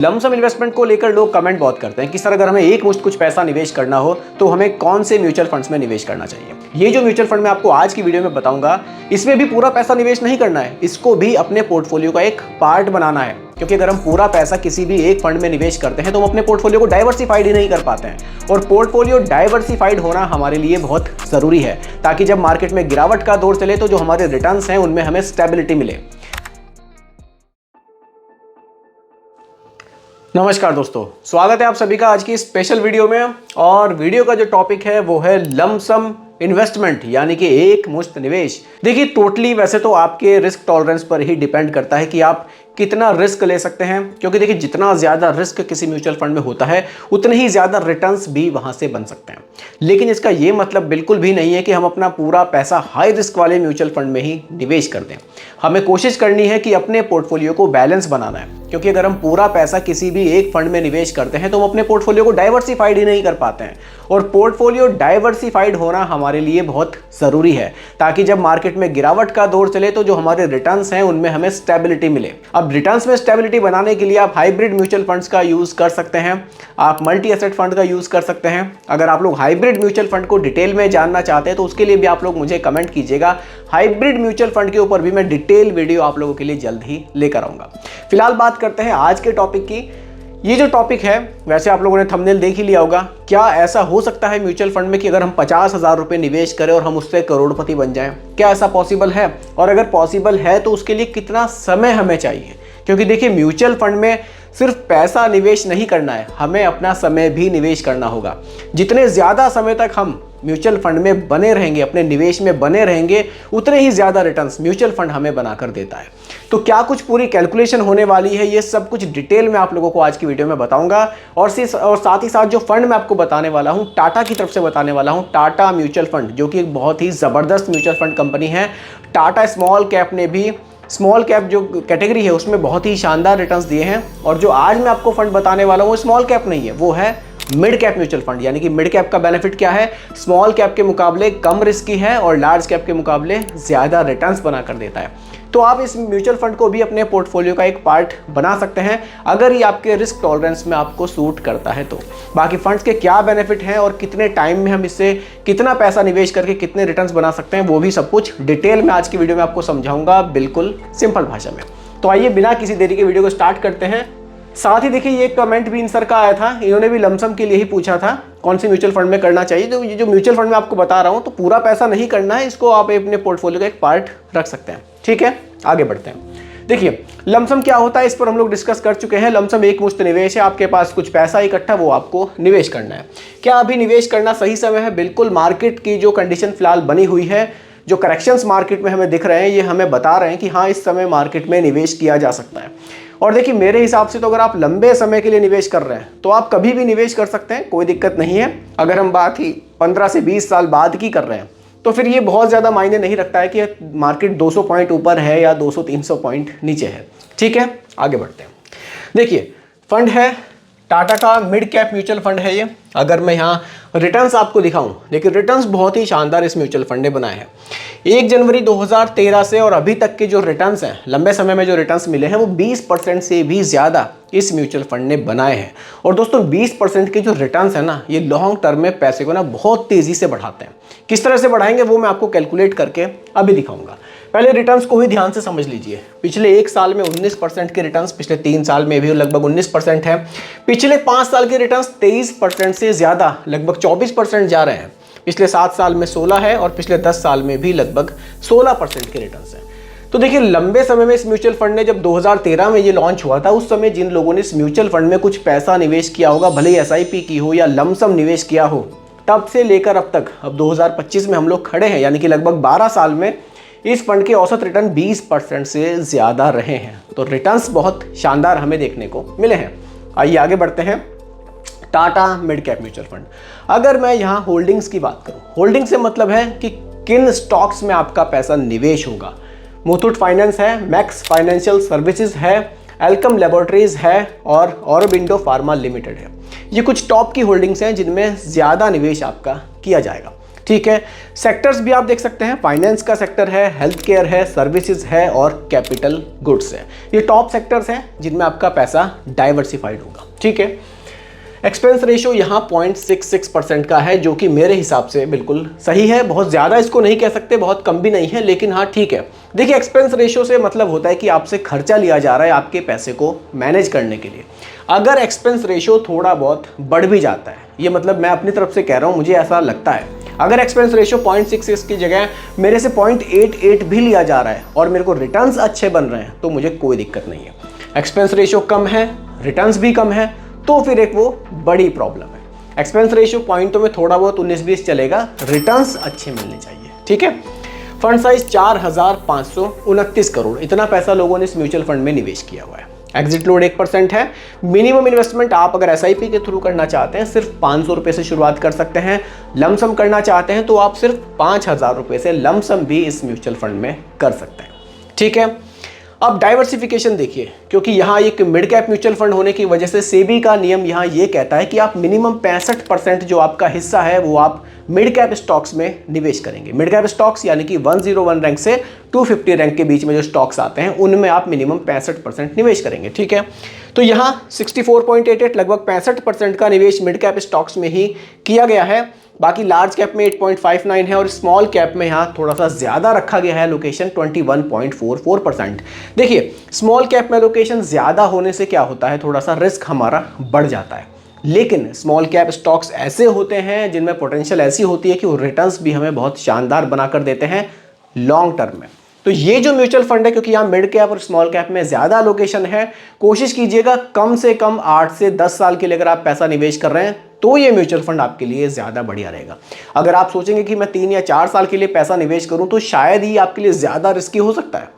Lump sum investment को लेकर लोग कमेंट बहुत करते हैं कि सर अगर हमें एक मुश्त कुछ पैसा निवेश करना हो तो हमें कौन से म्यूचुअल फंड्स में निवेश करना चाहिए। ये जो म्यूचुअल फंड मैं आपको आज की वीडियो में बताऊंगा, इसमें भी पूरा पैसा निवेश नहीं करना है, इसको भी अपने पोर्टफोलियो का एक पार्ट बनाना है। क्योंकि अगर हम पूरा पैसा किसी भी एक फंड में निवेश करते हैं तो हम अपने पोर्टफोलियो को डाइवर्सिफाइड ही नहीं कर पाते हैं। और पोर्टफोलियो डाइवर्सिफाइड होना हमारे लिए बहुत ज़रूरी है, ताकि जब मार्केट में गिरावट का दौर चले तो जो हमारे रिटर्न्स हैं उनमें हमें स्टेबिलिटी मिले। नमस्कार दोस्तों, स्वागत है आप सभी का आज की स्पेशल वीडियो में। और वीडियो का जो टॉपिक है वो है लमसम इन्वेस्टमेंट, यानी कि एक मुश्त निवेश। देखिए टोटली वैसे तो आपके रिस्क टॉलरेंस पर ही डिपेंड करता है कि आप कितना रिस्क ले सकते हैं। क्योंकि देखिए जितना ज़्यादा रिस्क किसी म्यूचुअल फंड में होता है उतने ही ज़्यादा रिटर्न्स भी वहाँ से बन सकते हैं। लेकिन इसका ये मतलब बिल्कुल भी नहीं है कि हम अपना पूरा पैसा हाई रिस्क वाले म्यूचुअल फंड में ही निवेश कर दें। हमें कोशिश करनी है कि अपने पोर्टफोलियो को बैलेंस बनाना है। क्योंकि अगर हम पूरा पैसा किसी भी एक फंड में निवेश करते हैं तो हम अपने पोर्टफोलियो को डाइवर्सिफाइड ही नहीं कर पाते हैं। और पोर्टफोलियो डाइवर्सिफाइड होना हमारे लिए बहुत ज़रूरी है, ताकि जब मार्केट में गिरावट का दौर चले तो जो हमारे रिटर्न्स हैं उनमें हमें स्टेबिलिटी मिले। अब रिटर्न्स में स्टेबिलिटी बनाने के लिए आप हाइब्रिड म्यूचुअल फंड्स का यूज़ कर सकते हैं, आप मल्टी एसेट फंड का यूज़ कर सकते हैं। अगर आप लोग हाइब्रिड म्यूचुअल फंड को डिटेल में जानना चाहते हैं तो उसके लिए भी आप लोग मुझे कमेंट कीजिएगा। हाइब्रिड म्यूचुअल फंड के ऊपर भी मैं डिटेल वीडियो आप लोगों के लिए जल्द ही लेकर आऊँगा। फिलहाल बात करते हैं आज के टॉपिक की। ये जो टॉपिक है, वैसे आप लोगों ने थंबनेल देख ही लिया होगा। क्या ऐसा हो सकता है म्यूचुअल फंड में कि अगर हम 50,000 रुपये निवेश करें और हम उससे करोड़पति बन जाएं? क्या ऐसा पॉसिबल है? और अगर पॉसिबल है तो उसके लिए कितना समय हमें चाहिए? क्योंकि देखिए म्यूचुअल फंड में सिर्फ पैसा निवेश नहीं करना है, हमें अपना समय भी निवेश करना होगा। जितने ज़्यादा समय तक हम म्यूचुअल फंड में बने रहेंगे, अपने निवेश में बने रहेंगे, उतने ही ज़्यादा रिटर्न्स म्यूचुअल फंड हमें बनाकर देता है। तो क्या कुछ पूरी कैलकुलेशन होने वाली है, ये सब कुछ डिटेल में आप लोगों को आज की वीडियो में बताऊंगा। और साथ ही साथ जो फंड मैं आपको बताने वाला हूँ, टाटा की तरफ से बताने वाला हूँ, टाटा म्यूचुअल फंड, जो कि एक बहुत ही ज़बरदस्त म्यूचुअल फंड कंपनी है। टाटा स्मॉल कैप ने भी, स्मॉल कैप जो कैटेगरी है उसमें बहुत ही शानदार रिटर्न्स दिए हैं। और जो आज मैं आपको फंड बताने वाला हूँ वो स्मॉल कैप नहीं है, वो है मिड कैप म्यूचुअल फंड। यानी कि मिड कैप का बेनिफिट क्या है, स्मॉल कैप के मुकाबले कम रिस्की है और लार्ज कैप के मुकाबले ज़्यादा रिटर्न्स बना कर देता है। तो आप इस म्यूचुअल फंड को भी अपने पोर्टफोलियो का एक पार्ट बना सकते हैं, अगर ये आपके रिस्क टॉलरेंस में आपको सूट करता है तो। बाकी फंड्स के क्या बेनिफिट हैं और कितने टाइम में हम इससे कितना पैसा निवेश करके कितने रिटर्न्स बना सकते हैं, वो भी सब कुछ डिटेल में आज की वीडियो में आपको समझाऊंगा, बिल्कुल सिंपल भाषा में। तो आइए बिना किसी देरी के वीडियो को स्टार्ट करते हैं। साथ ही देखिए ये कमेंट भी इन सर का आया था, इन्होंने भी लमसम के लिए ही पूछा था कौन से म्यूचुअल फंड में करना चाहिए। तो ये जो म्यूचुअल फंड में आपको बता रहा हूँ तो पूरा पैसा नहीं करना है, इसको आप अपने पोर्टफोलियो का एक पार्ट रख सकते हैं। ठीक है, आगे बढ़ते हैं। देखिए लमसम क्या होता है, इस पर हम लोग डिस्कस कर चुके हैं। लमसम एक मुश्त निवेश है, आपके पास कुछ पैसा इकट्ठा वो आपको निवेश करना है। क्या अभी निवेश करना सही समय है? बिल्कुल, मार्केट की जो कंडीशन फिलहाल बनी हुई है, जो करेक्शंस मार्केट में हमें दिख रहे हैं, ये हमें बता रहे हैं कि हाँ इस समय मार्केट में निवेश किया जा सकता है। और देखिए मेरे हिसाब से तो अगर आप लंबे समय के लिए निवेश कर रहे हैं तो आप कभी भी निवेश कर सकते हैं, कोई दिक्कत नहीं है। अगर हम बात ही 15 से 20 साल बाद की कर रहे हैं तो फिर ये बहुत ज़्यादा मायने नहीं रखता है कि मार्केट 200 पॉइंट ऊपर है या 200-300 पॉइंट नीचे है। ठीक है, आगे बढ़ते हैं। देखिए फंड है टाटा का मिड कैप म्यूचुअल फंड है ये। अगर मैं यहाँ रिटर्न्स आपको दिखाऊं, देखिए रिटर्न्स बहुत ही शानदार इस म्यूचुअल फंड ने बनाए हैं। 1 जनवरी 2013 से और अभी तक के जो रिटर्न्स हैं, लंबे समय में जो रिटर्न्स मिले हैं वो 20% से भी ज़्यादा इस म्यूचुअल फंड ने बनाए हैं। और दोस्तों 20% के जो रिटर्न्स हैं ना, ये लॉन्ग टर्म में पैसे को ना बहुत तेज़ी से बढ़ाते हैं। किस तरह से बढ़ाएंगे वो मैं आपको कैलकुलेट करके अभी दिखाऊंगा। पहले रिटर्न्स को ही ध्यान से समझ लीजिए। पिछले 1 साल में 19% के रिटर्न्स, पिछले 3 साल में भी लगभग 19% है। पिछले 5 साल के रिटर्न्स 23% से ज़्यादा लगभग 24% जा रहे हैं। पिछले 7 साल में 16 है और पिछले 10 साल में भी लगभग 16% के रिटर्न्स हैं। तो देखिए लंबे समय में इस म्यूचुअल फंड ने, जब 2013 में ये लॉन्च हुआ था, उस समय जिन लोगों ने इस म्यूचुअल फंड में कुछ पैसा निवेश किया होगा, भले ही SIP की हो या लमसम निवेश किया हो, तब से लेकर अब तक, अब 2025 में हम लोग खड़े हैं, यानी कि लगभग 12 साल में इस फंड के औसत रिटर्न 20% से ज़्यादा रहे हैं। तो रिटर्न्स बहुत शानदार हमें देखने को मिले हैं। आइए आगे बढ़ते हैं। Tata mid cap mutual fund, अगर मैं यहाँ होल्डिंग्स की बात करूँ, होल्डिंग से मतलब है कि किन स्टॉक्स में आपका पैसा निवेश होगा। मुथूट फाइनेंस है, मैक्स फाइनेंशियल सर्विसेज है, एल्कम लेबोरेटरीज है और ऑरोबिंदो फार्मा लिमिटेड है। ये कुछ टॉप की होल्डिंग्स हैं जिनमें ज़्यादा निवेश आपका किया जाएगा। ठीक है। सेक्टर्स भी आप देख सकते हैं, फाइनेंस का सेक्टर है, हेल्थ केयर है, सर्विसेज है और कैपिटल गुड्स है। ये टॉप सेक्टर्स हैं जिनमें आपका पैसा डाइवर्सिफाइड होगा। ठीक है। एक्सपेंस रेशियो यहाँ 0.66% का है, जो कि मेरे हिसाब से बिल्कुल सही है। बहुत ज़्यादा इसको नहीं कह सकते, बहुत कम भी नहीं है, लेकिन हाँ ठीक है। देखिए, एक्सपेंस रेशियो से मतलब होता है कि आपसे खर्चा लिया जा रहा है आपके पैसे को मैनेज करने के लिए। अगर एक्सपेंस रेशियो थोड़ा बहुत बढ़ भी जाता है, ये मतलब मैं अपनी तरफ से कह रहा हूँ, मुझे ऐसा लगता है, अगर एक्सपेंस रेशियो 0.66 की जगह मेरे से 0.88 भी लिया जा रहा है और मेरे को रिटर्न्स अच्छे बन रहे हैं, तो मुझे कोई दिक्कत नहीं है। एक्सपेंस रेशियो कम है, रिटर्न्स भी कम है, तो फिर एक वो बड़ी प्रॉब्लम है। एक्सपेंस रेशियो पॉइंटों में थोड़ा बहुत 19-20 चलेगा, रिटर्न्स अच्छे मिलने चाहिए। ठीक है। फंड साइज 4,529 करोड़, इतना पैसा लोगों ने इस म्यूचुअल फंड में निवेश किया हुआ है। एग्जिट लोड 1% है। मिनिमम इन्वेस्टमेंट आप अगर एसआईपी के थ्रू करना चाहते हैं सिर्फ 500 रुपये से शुरुआत कर सकते हैं। लमसम करना चाहते हैं तो आप सिर्फ 5,000 रुपये से लमसम भी इस म्यूचुअल फंड में कर सकते हैं। ठीक है। अब डाइवर्सिफिकेशन देखिए, क्योंकि यहाँ एक मिड कैप म्यूचुअल फंड होने की वजह से सेबी का नियम यहाँ ये कहता है कि आप मिनिमम 65% जो आपका हिस्सा है वो आप मिड कैप स्टॉक्स में निवेश करेंगे। मिड कैप स्टॉक्स यानी कि 101 रैंक से 250 रैंक के बीच में जो स्टॉक्स आते हैं उनमें आप मिनिमम 65% निवेश करेंगे। ठीक है। तो यहाँ 64.88 लगभग 65% का निवेश मिड कैप स्टॉक्स में ही किया गया है। बाकी लार्ज कैप में 8.59 है और स्मॉल कैप में यहाँ थोड़ा सा ज़्यादा रखा गया है लोकेशन 21.44%। देखिए, स्मॉल कैप में लोकेशन ज़्यादा होने से क्या होता है, थोड़ा सा रिस्क हमारा बढ़ जाता है, लेकिन स्मॉल कैप स्टॉक्स ऐसे होते हैं जिनमें पोटेंशियल ऐसी होती है कि वो रिटर्न्स भी हमें बहुत शानदार बनाकर देते हैं लॉन्ग टर्म में। तो ये जो म्यूचुअल फंड है, क्योंकि यहाँ मिड कैप और स्मॉल कैप में ज़्यादा लोकेशन है, कोशिश कीजिएगा कम से कम 8 से 10 साल के लिए अगर आप पैसा निवेश कर रहे हैं तो ये म्यूचुअल फंड आपके लिए ज़्यादा बढ़िया रहेगा। अगर आप सोचेंगे कि मैं 3 या 4 साल के लिए पैसा निवेश करूं तो शायद ही आपके लिए ज़्यादा रिस्की हो सकता है।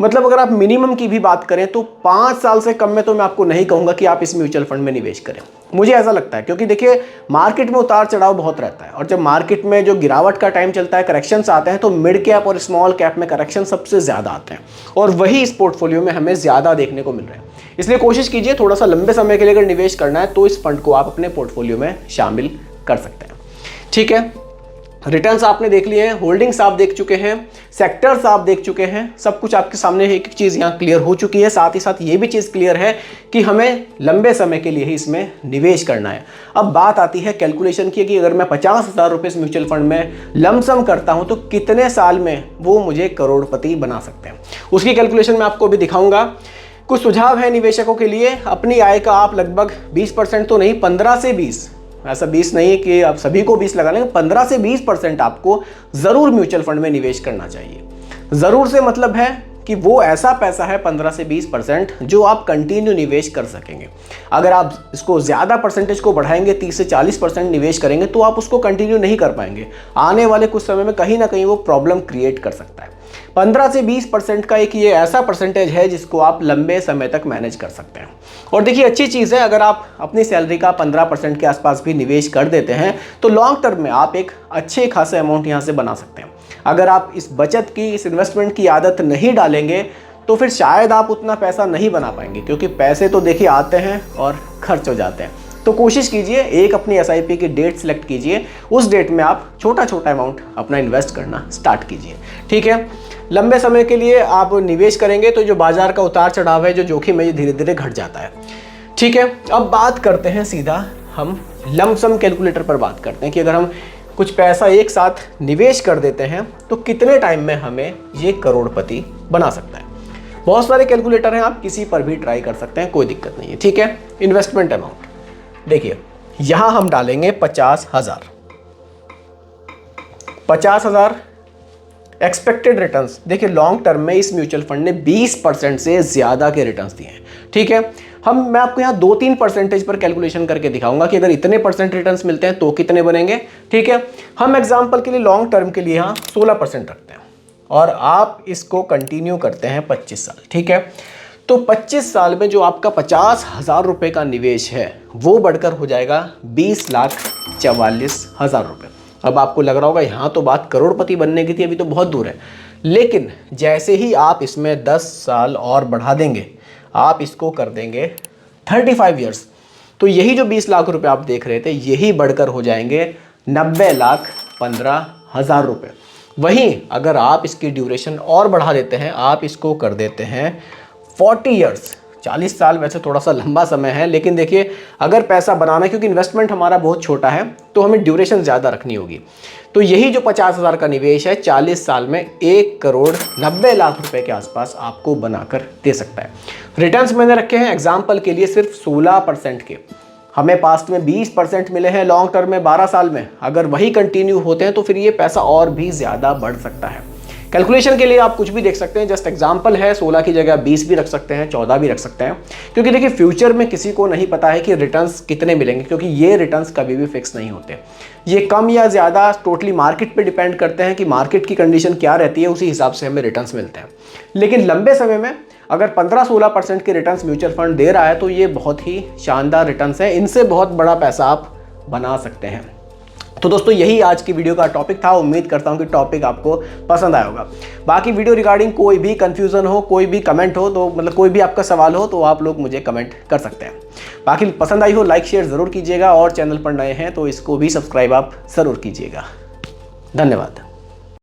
मतलब अगर आप मिनिमम की भी बात करें तो 5 साल से कम में तो मैं आपको नहीं कहूँगा कि आप इस म्यूचुअल फंड में निवेश करें, मुझे ऐसा लगता है। क्योंकि देखिए, मार्केट में उतार चढ़ाव बहुत रहता है और जब मार्केट में जो गिरावट का टाइम चलता है, करेक्शंस आते हैं, तो मिड कैप और स्मॉल कैप में करेक्शन सबसे ज़्यादा आते हैं और वही इस पोर्टफोलियो में हमें ज़्यादा देखने को मिल रहे हैं। इसलिए कोशिश कीजिए, थोड़ा सा लंबे समय के लिए अगर निवेश करना है तो इस फंड को आप अपने पोर्टफोलियो में शामिल कर सकते हैं। ठीक है। रिटर्न्स आपने देख लिए हैं, होल्डिंग्स आप देख चुके हैं, सेक्टर्स आप देख चुके हैं, सब कुछ आपके सामने एक एक चीज़ यहाँ क्लियर हो चुकी है। साथ ही साथ ये भी चीज़ क्लियर है कि हमें लंबे समय के लिए ही इसमें निवेश करना है। अब बात आती है कैलकुलेशन की कि अगर मैं 50,000 रुपये इस म्यूचुअल फंड में लमसम करता हूँ तो कितने साल में वो मुझे करोड़पति बना सकते हैं। उसकी कैलकुलेशन मैं आपको अभी दिखाऊंगा। कुछ सुझाव है निवेशकों के लिए। अपनी आय का आप लगभग 20% तो नहीं, 15 से 20, ऐसा 20 नहीं है कि आप सभी को 20 लगा लेंगे, 15 से 20% आपको ज़रूर म्यूचुअल फंड में निवेश करना चाहिए। ज़रूर से मतलब है कि वो ऐसा पैसा है 15 से 20% जो आप कंटिन्यू निवेश कर सकेंगे। अगर आप इसको ज़्यादा परसेंटेज को बढ़ाएंगे, 30 से 40% निवेश करेंगे, तो आप उसको कंटिन्यू नहीं कर पाएंगे। आने वाले कुछ समय में कहीं ना कहीं वो प्रॉब्लम क्रिएट कर सकता है। 15 से 20% का एक ये ऐसा परसेंटेज है जिसको आप लंबे समय तक मैनेज कर सकते हैं। और देखिए, अच्छी चीज़ है, अगर आप अपनी सैलरी का 15% के आसपास भी निवेश कर देते हैं तो लॉन्ग टर्म में आप एक अच्छे खासे अमाउंट यहाँ से बना सकते हैं। अगर आप इस बचत की, इस इन्वेस्टमेंट की आदत नहीं डालेंगे तो फिर शायद आप उतना पैसा नहीं बना पाएंगे, क्योंकि पैसे तो देखिए आते हैं और खर्च हो जाते हैं। तो कोशिश कीजिए, एक अपनी एसआईपी की डेट सेलेक्ट कीजिए, उस डेट में आप छोटा छोटा अमाउंट अपना इन्वेस्ट करना स्टार्ट कीजिए। ठीक है। लंबे समय के लिए आप निवेश करेंगे तो जो बाजार का उतार चढ़ाव है, जो जोखिम है, ये धीरे धीरे घट जाता है। ठीक है। अब बात करते हैं सीधा हम लमसम कैलकुलेटर पर बात करते हैं कि अगर हम कुछ पैसा एक साथ निवेश कर देते हैं तो कितने टाइम में हमें ये करोड़पति बना सकता है। बहुत सारे कैलकुलेटर हैं, आप किसी पर भी ट्राई कर सकते हैं, कोई दिक्कत नहीं है। ठीक है। इन्वेस्टमेंट अमाउंट देखिए, यहां हम डालेंगे 50,000। 50,000 एक्सपेक्टेड रिटर्न्स। देखिए, लॉन्ग टर्म में इस म्यूचुअल फंड ने 20% से ज़्यादा के रिटर्न्स दिए हैं। ठीक है। मैं आपको यहाँ 2-3 परसेंटेज पर कैलकुलेशन करके दिखाऊंगा कि अगर इतने परसेंट रिटर्न्स मिलते हैं तो कितने बनेंगे। ठीक है। हम एग्जाम्पल के लिए लॉन्ग टर्म के लिए यहाँ 16% रखते हैं और आप इसको कंटिन्यू करते हैं 25 साल। ठीक है। तो 25 साल में जो आपका 50,000 रुपये का निवेश है वो बढ़कर हो जाएगा 20,44,000 रुपये। अब आपको लग रहा होगा यहाँ तो बात करोड़पति बनने की थी, अभी तो बहुत दूर है। लेकिन जैसे ही आप इसमें 10 साल और बढ़ा देंगे, आप इसको कर देंगे 35 ईयर्स, तो यही जो 20 लाख रुपए आप देख रहे थे यही बढ़कर हो जाएंगे 90,00,000 15,000 रुपये। वहीं अगर आप इसकी ड्यूरेशन और बढ़ा देते हैं, आप इसको कर देते हैं 40 ईयर्स, 40 साल वैसे थोड़ा सा लंबा समय है, लेकिन देखिए अगर पैसा बनाना, क्योंकि इन्वेस्टमेंट हमारा बहुत छोटा है तो हमें ड्यूरेशन ज़्यादा रखनी होगी। तो यही जो 50,000 का निवेश है 40 साल में 1,90,00,000 रुपए के आसपास आपको बनाकर दे सकता है। रिटर्न्स मैंने रखे हैं एग्जाम्पल के लिए सिर्फ 16% के। हमें पास्ट में 20% मिले हैं लॉन्ग टर्म में 12 साल में, अगर वही कंटिन्यू होते हैं तो फिर ये पैसा और भी ज़्यादा बढ़ सकता है। कैलकुलेशन के लिए आप कुछ भी देख सकते हैं, जस्ट एग्जांपल है, 16 की जगह 20 भी रख सकते हैं, 14 भी रख सकते हैं, क्योंकि देखिए फ्यूचर में किसी को नहीं पता है कि रिटर्न्स कितने मिलेंगे, क्योंकि ये रिटर्न्स कभी भी फिक्स नहीं होते। ये कम या ज़्यादा टोटली मार्केट पे डिपेंड करते हैं कि मार्केट की कंडीशन क्या रहती है, उसी हिसाब से हमें रिटर्न्स मिलते हैं। लेकिन लंबे समय में अगर 15-16% के रिटर्न्स म्यूचुअल फंड दे रहा है तो ये बहुत ही शानदार रिटर्न्स है, इनसे बहुत बड़ा पैसा आप बना सकते हैं। तो दोस्तों यही आज की वीडियो का टॉपिक था। उम्मीद करता हूं कि टॉपिक आपको पसंद आया होगा। बाकी वीडियो रिगार्डिंग कोई भी कंफ्यूजन हो, कोई भी कमेंट हो, तो मतलब कोई भी आपका सवाल हो तो आप लोग मुझे कमेंट कर सकते हैं। बाकी पसंद आई हो लाइक शेयर ज़रूर कीजिएगा, और चैनल पर नए हैं तो इसको भी सब्सक्राइब आप ज़रूर कीजिएगा। धन्यवाद।